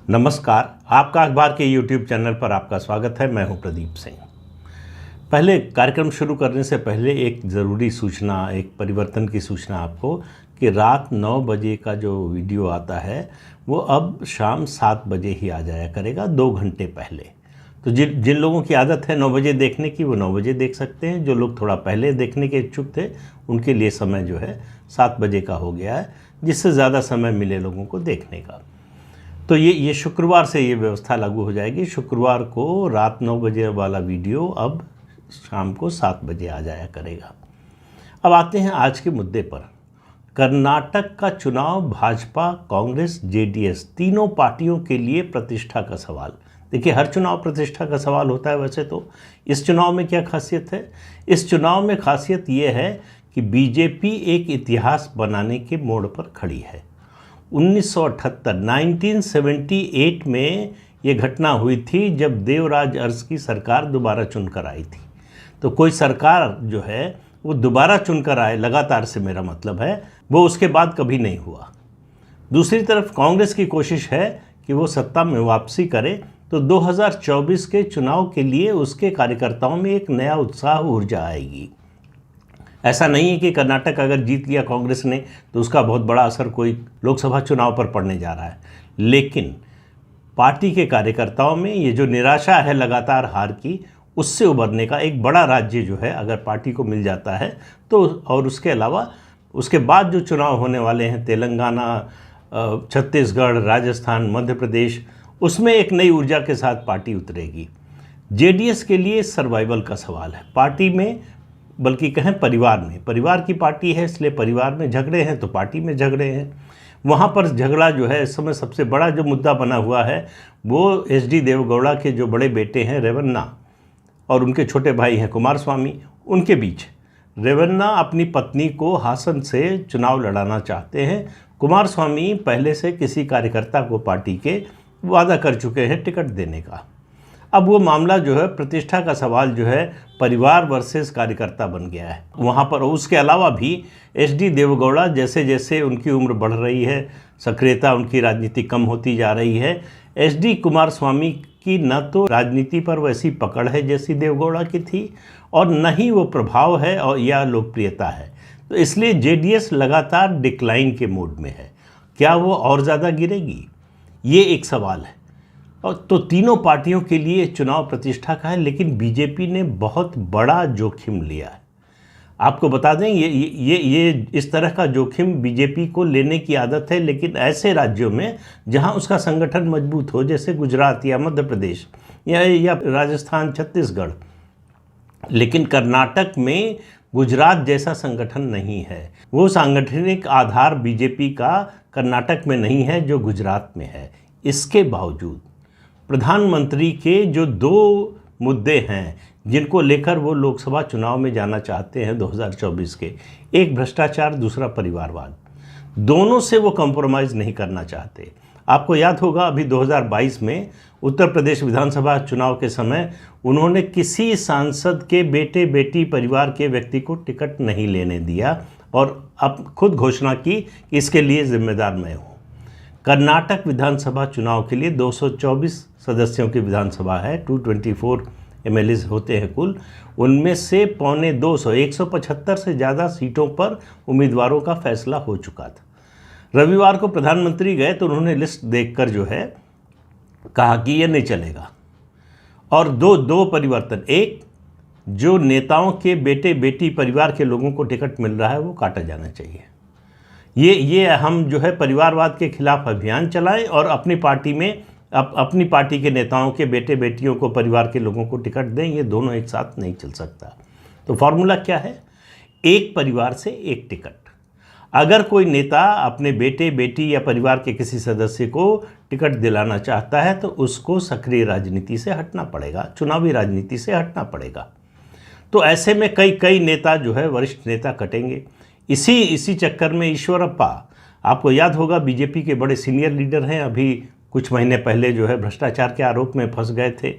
नमस्कार, आपका अखबार के YouTube चैनल पर आपका स्वागत है। मैं हूं प्रदीप सिंह। पहले कार्यक्रम शुरू करने से पहले एक ज़रूरी सूचना, एक परिवर्तन की सूचना आपको कि रात 9 बजे का जो वीडियो आता है वो अब शाम 7 बजे ही आ जाया करेगा, 2 घंटे पहले। तो जिन लोगों की आदत है 9 बजे देखने की, वो 9 बजे देख सकते हैं। जो लोग थोड़ा पहले देखने के इच्छुक थे उनके लिए समय जो है 7 बजे का हो गया है, जिससे ज़्यादा समय मिले लोगों को देखने का। तो ये शुक्रवार से ये व्यवस्था लागू हो जाएगी। शुक्रवार को रात 9 बजे वाला वीडियो अब शाम को 7 बजे आ जाया करेगा। अब आते हैं आज के मुद्दे पर। कर्नाटक का चुनाव भाजपा, कांग्रेस, जेडीएस तीनों पार्टियों के लिए प्रतिष्ठा का सवाल। देखिए, हर चुनाव प्रतिष्ठा का सवाल होता है। वैसे तो इस चुनाव में क्या खासियत है? इस चुनाव में खासियत ये है कि बीजेपी एक इतिहास बनाने के मोड़ पर खड़ी है। 1978 में ये घटना हुई थी जब देवराज अरस की सरकार दोबारा चुनकर आई थी। तो कोई सरकार जो है वो दोबारा चुनकर आए, लगातार से मेरा मतलब है, वो उसके बाद कभी नहीं हुआ। दूसरी तरफ कांग्रेस की कोशिश है कि वो सत्ता में वापसी करे। तो 2024 के चुनाव के लिए उसके कार्यकर्ताओं में एक नया उत्साह, ऊर्जा आएगी। ऐसा नहीं है कि कर्नाटक अगर जीत लिया कांग्रेस ने तो उसका बहुत बड़ा असर कोई लोकसभा चुनाव पर पड़ने जा रहा है, लेकिन पार्टी के कार्यकर्ताओं में ये जो निराशा है लगातार हार की, उससे उबरने का एक बड़ा राज्य जो है अगर पार्टी को मिल जाता है तो, और उसके अलावा उसके बाद जो चुनाव होने वाले हैं तेलंगाना, छत्तीसगढ़, राजस्थान, मध्य प्रदेश, उसमें एक नई ऊर्जा के साथ पार्टी उतरेगी। जेडीएस के लिए सर्वाइवल का सवाल है। पार्टी में, बल्कि कहें परिवार में, परिवार की पार्टी है, इसलिए परिवार में झगड़े हैं तो पार्टी में झगड़े हैं। वहाँ पर झगड़ा जो है इस समय सबसे बड़ा जो मुद्दा बना हुआ है वो एचडी देवेगौड़ा के जो बड़े बेटे हैं रेवन्ना और उनके छोटे भाई हैं कुमारस्वामी, उनके बीच। रेवन्ना अपनी पत्नी को हासन से चुनाव लड़ाना चाहते हैं। कुमारस्वामी पहले से किसी कार्यकर्ता को पार्टी के वादा कर चुके हैं टिकट देने का। अब वो मामला जो है, प्रतिष्ठा का सवाल जो है, परिवार वर्सेस कार्यकर्ता बन गया है वहाँ पर। उसके अलावा भी एचडी देवेगौड़ा जैसे जैसे उनकी उम्र बढ़ रही है, सक्रियता उनकी राजनीति कम होती जा रही है। एचडी कुमारस्वामी की न तो राजनीति पर वैसी पकड़ है जैसी देवेगौड़ा की थी, और न ही वो प्रभाव है और या लोकप्रियता है। तो इसलिए जेडीएस लगातार डिक्लाइन के मोड में है। क्या वो और ज़्यादा गिरेगी? ये एक सवाल है। और तो तीनों पार्टियों के लिए चुनाव प्रतिष्ठा का है, लेकिन बीजेपी ने बहुत बड़ा जोखिम लिया है। आपको बता दें, ये इस तरह का जोखिम बीजेपी को लेने की आदत है, लेकिन ऐसे राज्यों में जहां उसका संगठन मजबूत हो, जैसे गुजरात या मध्य प्रदेश या राजस्थान, छत्तीसगढ़। लेकिन कर्नाटक में गुजरात जैसा संगठन नहीं है। वो सांगठनिक आधार बीजेपी का कर्नाटक में नहीं है जो गुजरात में है। इसके बावजूद प्रधानमंत्री के जो 2 मुद्दे हैं जिनको लेकर वो लोकसभा चुनाव में जाना चाहते हैं 2024 के, एक भ्रष्टाचार, दूसरा परिवारवाद, दोनों से वो कॉम्प्रोमाइज़ नहीं करना चाहते। आपको याद होगा अभी 2022 में उत्तर प्रदेश विधानसभा चुनाव के समय उन्होंने किसी सांसद के बेटे बेटी परिवार के व्यक्ति को टिकट नहीं लेने दिया और अब खुद घोषणा की कि इसके लिए जिम्मेदार मैं हूँ। कर्नाटक विधानसभा चुनाव के लिए 224 सदस्यों की विधानसभा है, 224 एमएलए होते हैं कुल। उनमें से 175 से ज़्यादा सीटों पर उम्मीदवारों का फैसला हो चुका था। रविवार को प्रधानमंत्री गए तो उन्होंने लिस्ट देखकर जो है कहा कि ये नहीं चलेगा। और दो परिवर्तन, एक, जो नेताओं के बेटे बेटी परिवार के लोगों को टिकट मिल रहा है वो काटा जाना चाहिए। ये हम जो है परिवारवाद के खिलाफ अभियान चलाएं और अपनी पार्टी में अपनी पार्टी के नेताओं के बेटे बेटियों को, परिवार के लोगों को टिकट दें। ये दोनों एक साथ नहीं चल सकता। तो फॉर्मूला क्या है? एक परिवार से एक टिकट। अगर कोई नेता अपने बेटे बेटी या परिवार के किसी सदस्य को टिकट दिलाना चाहता है तो उसको सक्रिय राजनीति से हटना पड़ेगा, चुनावी राजनीति से हटना पड़ेगा। तो ऐसे में कई नेता जो है, वरिष्ठ नेता कटेंगे। इसी चक्कर में ईश्वरप्पा, आपको याद होगा बीजेपी के बड़े सीनियर लीडर हैं, अभी कुछ महीने पहले जो है भ्रष्टाचार के आरोप में फंस गए थे।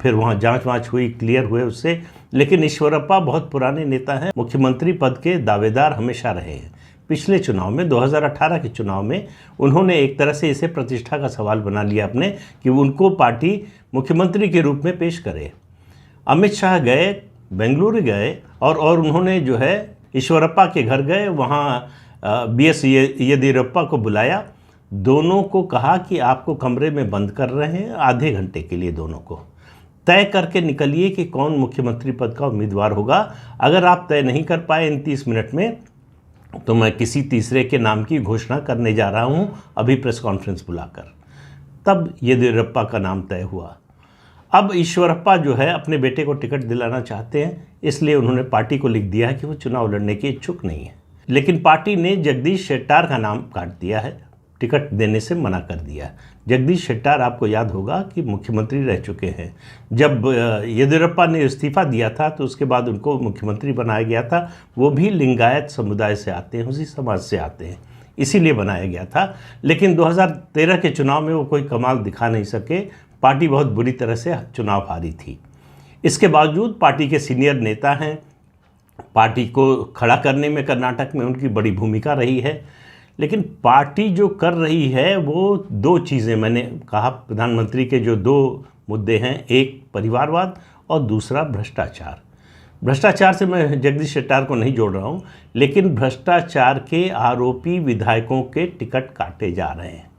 फिर वहाँ जांच हुई, क्लियर हुए उससे। लेकिन ईश्वरप्पा बहुत पुराने नेता हैं, मुख्यमंत्री पद के दावेदार हमेशा रहे हैं। पिछले चुनाव में 2018 के चुनाव में उन्होंने एक तरह से इसे प्रतिष्ठा का सवाल बना लिया अपने कि उनको पार्टी मुख्यमंत्री के रूप में पेश करे। अमित शाह गए, बेंगलुरु गए और उन्होंने जो है ईश्वरप्पा के घर गए, वहाँ BS येदियुरप्पा को बुलाया, दोनों को कहा कि आपको कमरे में बंद कर रहे हैं आधे घंटे के लिए, दोनों को तय करके निकलिए कि कौन मुख्यमंत्री पद का उम्मीदवार होगा। अगर आप तय नहीं कर पाए इन 30 मिनट में तो मैं किसी तीसरे के नाम की घोषणा करने जा रहा हूं अभी प्रेस कॉन्फ्रेंस बुलाकर। तब येदियुरप्पा का नाम तय हुआ। अब ईश्वरप्पा जो है अपने बेटे को टिकट दिलाना चाहते हैं, इसलिए उन्होंने पार्टी को लिख दिया है कि वो चुनाव लड़ने के इच्छुक नहीं है। लेकिन पार्टी ने जगदीश शेट्टार का नाम काट दिया है, टिकट देने से मना कर दिया। जगदीश शेट्टार आपको याद होगा कि मुख्यमंत्री रह चुके हैं। जब येदियुरप्पा ने इस्तीफा दिया था तो उसके बाद उनको मुख्यमंत्री बनाया गया था। वो भी लिंगायत समुदाय से आते हैं, उसी समाज से आते हैं, इसीलिए बनाया गया था। लेकिन 2013 के चुनाव में वो कोई कमाल दिखा नहीं सके, पार्टी बहुत बुरी तरह से चुनाव हारी थी। इसके बावजूद पार्टी के सीनियर नेता हैं, पार्टी को खड़ा करने में कर्नाटक में उनकी बड़ी भूमिका रही है। लेकिन पार्टी जो कर रही है वो दो चीज़ें, मैंने कहा प्रधानमंत्री के जो दो मुद्दे हैं, एक परिवारवाद और दूसरा भ्रष्टाचार। भ्रष्टाचार से मैं जगदीश शेट्टार को नहीं जोड़ रहा हूँ, लेकिन भ्रष्टाचार के आरोपी विधायकों के टिकट काटे जा रहे हैं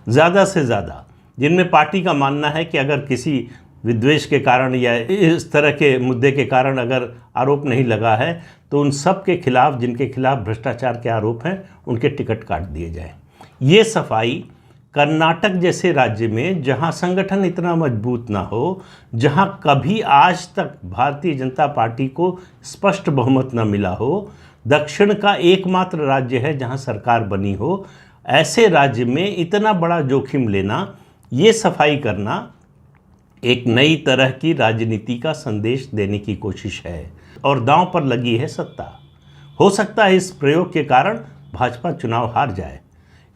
ज़्यादा से ज़्यादा, जिनमें पार्टी का मानना है कि अगर किसी विद्वेष के कारण या इस तरह के मुद्दे के कारण अगर आरोप नहीं लगा है तो उन सब के खिलाफ, जिनके खिलाफ भ्रष्टाचार के आरोप हैं, उनके टिकट काट दिए जाएं। ये सफाई कर्नाटक जैसे राज्य में जहां संगठन इतना मजबूत ना हो, जहां कभी आज तक भारतीय जनता पार्टी को स्पष्ट बहुमत न मिला हो, दक्षिण का एकमात्र राज्य है जहां सरकार बनी हो, ऐसे राज्य में इतना बड़ा जोखिम लेना, ये सफाई करना एक नई तरह की राजनीति का संदेश देने की कोशिश है और दांव पर लगी है सत्ता। हो सकता है इस प्रयोग के कारण भाजपा चुनाव हार जाए,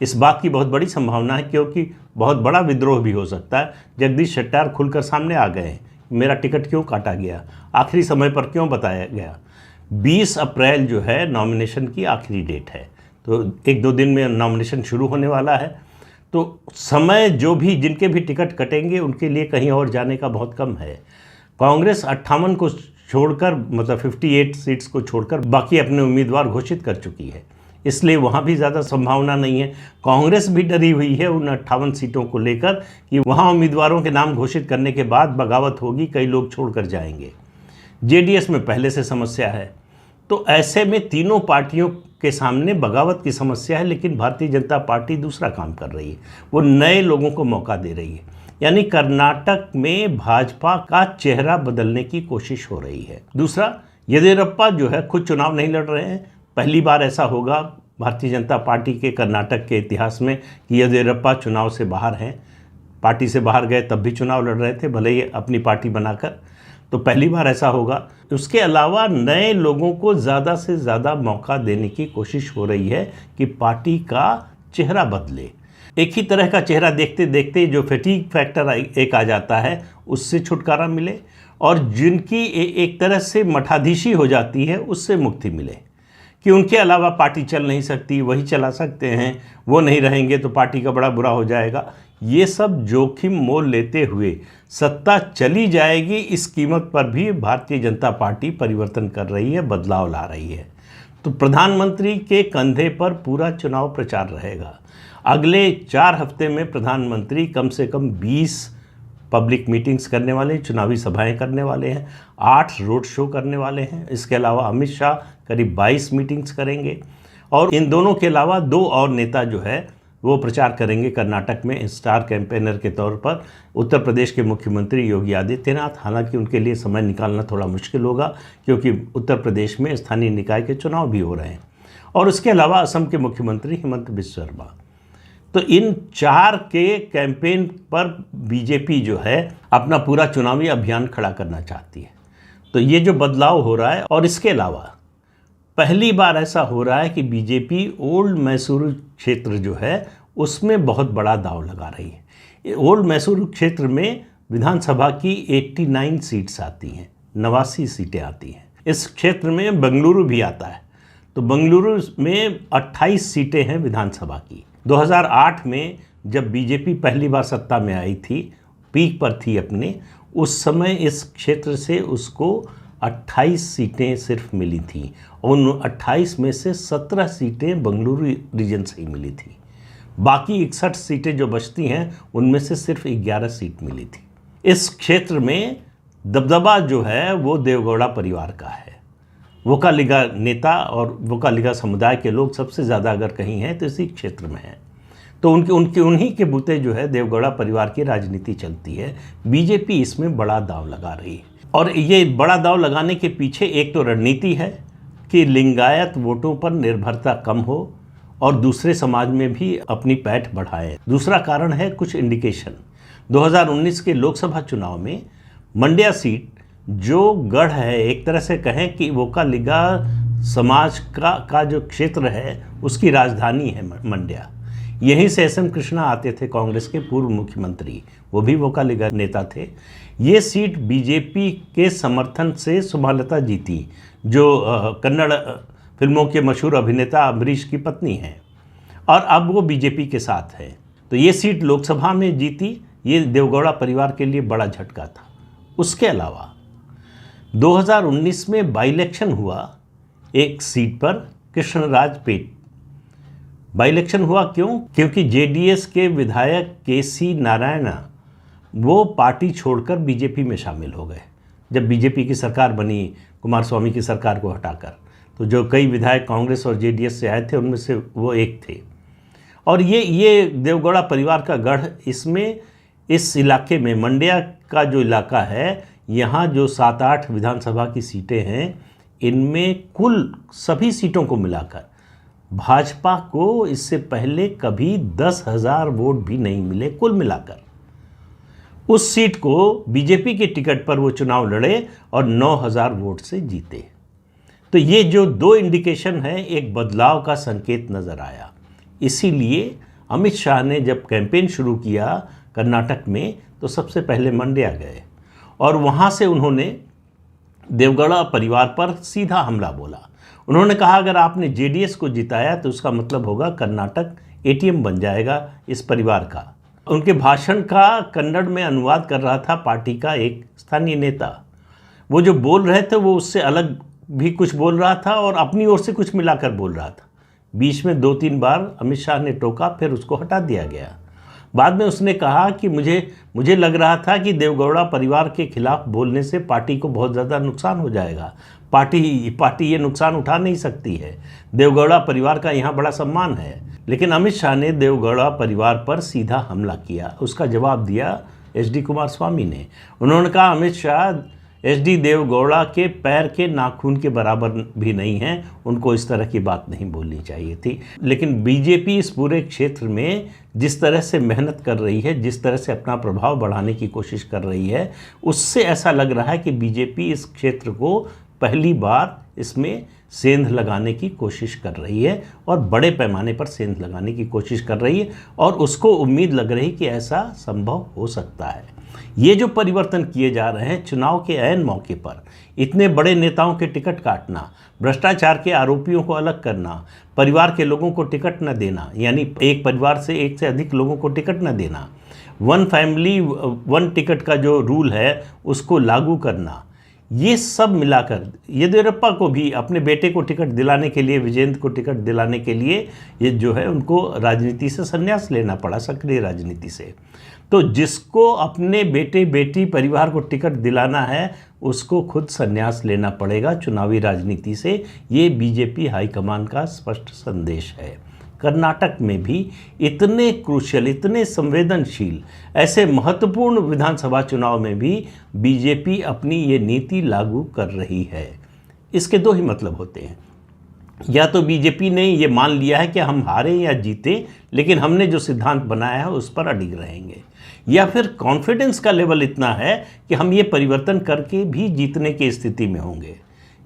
इस बात की बहुत बड़ी संभावना है, क्योंकि बहुत बड़ा विद्रोह भी हो सकता है। जगदीश शेट्टार खुलकर सामने आ गए हैं, मेरा टिकट क्यों काटा गया, आखिरी समय पर क्यों बताया गया। 20 अप्रैल जो है नॉमिनेशन की आखिरी डेट है, तो 1-2 दिन में नॉमिनेशन शुरू होने वाला है। तो समय जो भी जिनके भी टिकट कटेंगे उनके लिए कहीं और जाने का बहुत कम है। कांग्रेस 58 को छोड़कर, मतलब 58 सीट्स को छोड़कर बाकी अपने उम्मीदवार घोषित कर चुकी है, इसलिए वहाँ भी ज़्यादा संभावना नहीं है। कांग्रेस भी डरी हुई है उन 58 सीटों को लेकर कि वहाँ उम्मीदवारों के नाम घोषित करने के बाद बगावत होगी, कई लोग छोड़कर जाएंगे। JDS में पहले से समस्या है, तो ऐसे में तीनों पार्टियों के सामने बगावत की समस्या है। लेकिन भारतीय जनता पार्टी दूसरा काम कर रही है, वो नए लोगों को मौका दे रही है, यानी कर्नाटक में भाजपा का चेहरा बदलने की कोशिश हो रही है। दूसरा, येदियुरप्पा जो है खुद चुनाव नहीं लड़ रहे हैं। पहली बार ऐसा होगा भारतीय जनता पार्टी के कर्नाटक के इतिहास में कि येदियुरप्पा चुनाव से बाहर हैं। पार्टी से बाहर गए तब भी चुनाव लड़ रहे थे, भले ही अपनी पार्टी बनाकर, तो पहली बार ऐसा होगा। उसके अलावा नए लोगों को ज़्यादा से ज़्यादा मौका देने की कोशिश हो रही है कि पार्टी का चेहरा बदले। एक ही तरह का चेहरा देखते देखते जो फैटीग फैक्टर एक आ जाता है, उससे छुटकारा मिले, और जिनकी एक तरह से मठाधीशी हो जाती है उससे मुक्ति मिले कि उनके अलावा पार्टी चल नहीं सकती, वही चला सकते हैं, वो नहीं रहेंगे तो पार्टी का बड़ा बुरा हो जाएगा। ये सब जोखिम मोल लेते हुए सत्ता चली जाएगी, इस कीमत पर भी भारतीय जनता पार्टी परिवर्तन कर रही है, बदलाव ला रही है। तो प्रधानमंत्री के कंधे पर पूरा चुनाव प्रचार रहेगा। अगले 4 हफ्ते में प्रधानमंत्री कम से कम 20 पब्लिक मीटिंग्स करने वाले हैं, चुनावी सभाएं करने वाले हैं, 8 रोड शो करने वाले हैं। इसके अलावा अमित शाह करीब 22 मीटिंग्स करेंगे, और इन दोनों के अलावा 2 और नेता जो है वो प्रचार करेंगे कर्नाटक में स्टार कैंपेनर के तौर पर। उत्तर प्रदेश के मुख्यमंत्री योगी आदित्यनाथ, हालांकि उनके लिए समय निकालना थोड़ा मुश्किल होगा क्योंकि उत्तर प्रदेश में स्थानीय निकाय के चुनाव भी हो रहे हैं, और उसके अलावा असम के मुख्यमंत्री हिमंत बिस्वा शर्मा। तो इन 4 के कैंपेन पर बीजेपी जो है अपना पूरा चुनावी अभियान खड़ा करना चाहती है। तो ये जो बदलाव हो रहा है, और इसके अलावा पहली बार ऐसा हो रहा है कि बीजेपी ओल्ड मैसूर क्षेत्र जो है उसमें बहुत बड़ा दांव लगा रही है। ओल्ड मैसूर क्षेत्र में विधानसभा की 89 सीट्स आती हैं, 89 सीटें आती हैं। इस क्षेत्र में बेंगलुरु भी आता है, तो बेंगलुरु में 28 सीटें हैं विधानसभा की। 2008 में जब बीजेपी पहली बार सत्ता में आई थी, पीक पर थी अपने, उस समय इस क्षेत्र से उसको 28 सीटें सिर्फ मिली थी। उन 28 में से 17 सीटें बेंगलुरु रीजन से ही मिली थी। बाकी 61 सीटें जो बचती हैं उनमें से सिर्फ 11 सीट मिली थी। इस क्षेत्र में दबदबा जो है वो देवगौड़ा परिवार का है। वोकालिगा नेता और वोकालिगा समुदाय के लोग सबसे ज़्यादा अगर कहीं हैं तो इसी क्षेत्र में हैं। तो उन्हीं के बूते जो है देवगौड़ा परिवार की राजनीति चलती है। बीजेपी इसमें बड़ा दांव लगा रही है और ये बड़ा दांव लगाने के पीछे एक तो रणनीति है कि लिंगायत वोटों पर निर्भरता कम हो और दूसरे समाज में भी अपनी पैठ बढ़ाए। दूसरा कारण है कुछ इंडिकेशन। 2019 के लोकसभा चुनाव में मंड्या सीट जो गढ़ है, एक तरह से कहें कि वोकालिगा समाज का जो क्षेत्र है उसकी राजधानी है मंड्या। यहीं से एस एम कृष्णा आते थे, कांग्रेस के पूर्व मुख्यमंत्री, वो भी वोकालिगा नेता थे। ये सीट बीजेपी के समर्थन से सुमलता जीती, जो कन्नड़ फिल्मों के मशहूर अभिनेता अम्बरीश की पत्नी हैं और अब वो बीजेपी के साथ है। तो ये सीट लोकसभा में जीती। ये देवगौड़ा परिवार के लिए बड़ा झटका था। उसके अलावा 2019 में बाई इलेक्शन हुआ एक सीट पर, कृष्णराजपेट। बाई इलेक्शन हुआ क्यों? क्योंकि जेडीएस के विधायक केसी नारायणा वो पार्टी छोड़कर बीजेपी में शामिल हो गए। जब बीजेपी की सरकार बनी कुमारस्वामी की सरकार को हटाकर, तो जो कई विधायक कांग्रेस और जेडीएस से आए थे उनमें से वो एक थे। और ये देवगौड़ा परिवार का गढ़, इसमें इस इलाके में मंड्या का जो इलाका है, यहाँ जो 7-8 विधानसभा की सीटें हैं, इनमें कुल सभी सीटों को मिलाकर भाजपा को इससे पहले कभी 10,000 वोट भी नहीं मिले कुल मिलाकर। उस सीट को बीजेपी के टिकट पर वो चुनाव लड़े और 9,000 वोट से जीते। तो ये जो दो इंडिकेशन है, एक बदलाव का संकेत नज़र आया। इसीलिए अमित शाह ने जब कैंपेन शुरू किया कर्नाटक में, तो सबसे पहले मंड्या गए और वहाँ से उन्होंने देवगौड़ा परिवार पर सीधा हमला बोला। उन्होंने कहा अगर आपने जेडीएस को जिताया तो उसका मतलब होगा कर्नाटक एटीएम बन जाएगा इस परिवार का। उनके भाषण का कन्नड़ में अनुवाद कर रहा था पार्टी का एक स्थानीय नेता। वो जो बोल रहे थे वो उससे अलग भी कुछ बोल रहा था और अपनी ओर से कुछ मिलाकर बोल रहा था। बीच में 2-3 बार अमित शाह ने टोका, फिर उसको हटा दिया गया। बाद में उसने कहा कि मुझे लग रहा था कि देवगौड़ा परिवार के खिलाफ बोलने से पार्टी को बहुत ज़्यादा नुकसान हो जाएगा। पार्टी ये नुकसान उठा नहीं सकती है। देवगौड़ा परिवार का यहाँ बड़ा सम्मान है। लेकिन अमित शाह ने देवगौड़ा परिवार पर सीधा हमला किया। उसका जवाब दिया एच.डी. कुमारस्वामी ने। उन्होंने कहा अमित शाह एच.डी. देवगौड़ा के पैर के नाखून के बराबर भी नहीं हैं, उनको इस तरह की बात नहीं बोलनी चाहिए थी। लेकिन बीजेपी इस पूरे क्षेत्र में जिस तरह से मेहनत कर रही है, जिस तरह से अपना प्रभाव बढ़ाने की कोशिश कर रही है, उससे ऐसा लग रहा है कि बीजेपी इस क्षेत्र को पहली बार इसमें सेंध लगाने की कोशिश कर रही है और बड़े पैमाने पर सेंध लगाने की कोशिश कर रही है और उसको उम्मीद लग रही कि ऐसा संभव हो सकता है। ये जो परिवर्तन किए जा रहे हैं चुनाव के ऐन मौके पर, इतने बड़े नेताओं के टिकट काटना, भ्रष्टाचार के आरोपियों को अलग करना, परिवार के लोगों को टिकट न देना, यानी एक परिवार से एक से अधिक लोगों को टिकट न देना, 1 फैमिली 1 टिकट का जो रूल है उसको लागू करना, ये सब मिलाकर येदियुरप्पा को भी अपने बेटे को टिकट दिलाने के लिए, विजेंद्र को टिकट दिलाने के लिए ये जो है उनको राजनीति से संन्यास लेना पड़ा, सक्रिय राजनीति से। तो जिसको अपने बेटे बेटी परिवार को टिकट दिलाना है उसको खुद संन्यास लेना पड़ेगा चुनावी राजनीति से। ये बीजेपी हाईकमान का स्पष्ट संदेश है। कर्नाटक में भी इतने क्रूशियल, इतने संवेदनशील, ऐसे महत्वपूर्ण विधानसभा चुनाव में भी बीजेपी अपनी ये नीति लागू कर रही है। इसके 2 ही मतलब होते हैं। या तो बीजेपी ने ये मान लिया है कि हम हारे या जीते, लेकिन हमने जो सिद्धांत बनाया है उस पर अडिग रहेंगे, या फिर कॉन्फिडेंस का लेवल इतना है कि हम ये परिवर्तन करके भी जीतने की स्थिति में होंगे।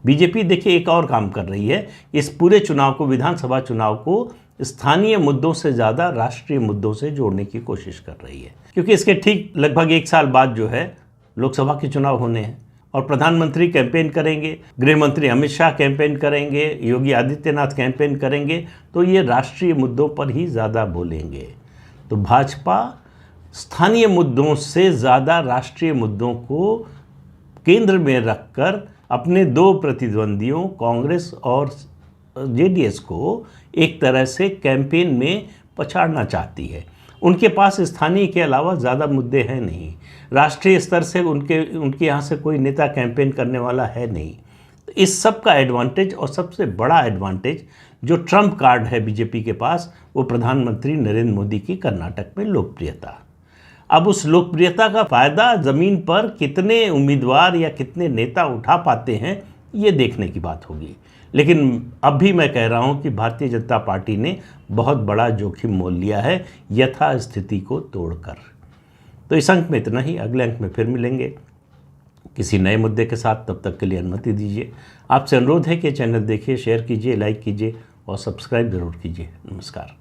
बीजेपी देखिए एक और काम कर रही है, इस पूरे चुनाव को, विधानसभा चुनाव को स्थानीय मुद्दों से ज़्यादा राष्ट्रीय मुद्दों से जोड़ने की कोशिश कर रही है, क्योंकि इसके ठीक लगभग 1 साल बाद जो है लोकसभा के चुनाव होने हैं और प्रधानमंत्री कैंपेन करेंगे, गृह मंत्री अमित शाह कैंपेन करेंगे, योगी आदित्यनाथ कैंपेन करेंगे, तो ये राष्ट्रीय मुद्दों पर ही ज़्यादा बोलेंगे। तो भाजपा स्थानीय मुद्दों से ज़्यादा राष्ट्रीय मुद्दों को केंद्र में रखकर अपने दो प्रतिद्वंदियों कांग्रेस और जेडीएस को एक तरह से कैंपेन में पछाड़ना चाहती है। उनके पास स्थानीय के अलावा ज़्यादा मुद्दे हैं नहीं, राष्ट्रीय स्तर से उनके यहाँ से कोई नेता कैंपेन करने वाला है नहीं। इस सब का एडवांटेज और सबसे बड़ा एडवांटेज जो ट्रम्प कार्ड है बीजेपी के पास, वो प्रधानमंत्री नरेंद्र मोदी की कर्नाटक में लोकप्रियता। अब उस लोकप्रियता का फ़ायदा ज़मीन पर कितने उम्मीदवार या कितने नेता उठा पाते हैं, ये देखने की बात होगी। लेकिन अब भी मैं कह रहा हूँ कि भारतीय जनता पार्टी ने बहुत बड़ा जोखिम मोल लिया है यथास्थिति को तोड़कर। तो इस अंक में इतना ही, अगले अंक में फिर मिलेंगे किसी नए मुद्दे के साथ। तब तक के लिए अनुमति दीजिए। आपसे अनुरोध है कि चैनल देखिए, शेयर कीजिए, लाइक कीजिए और सब्सक्राइब ज़रूर कीजिए। नमस्कार।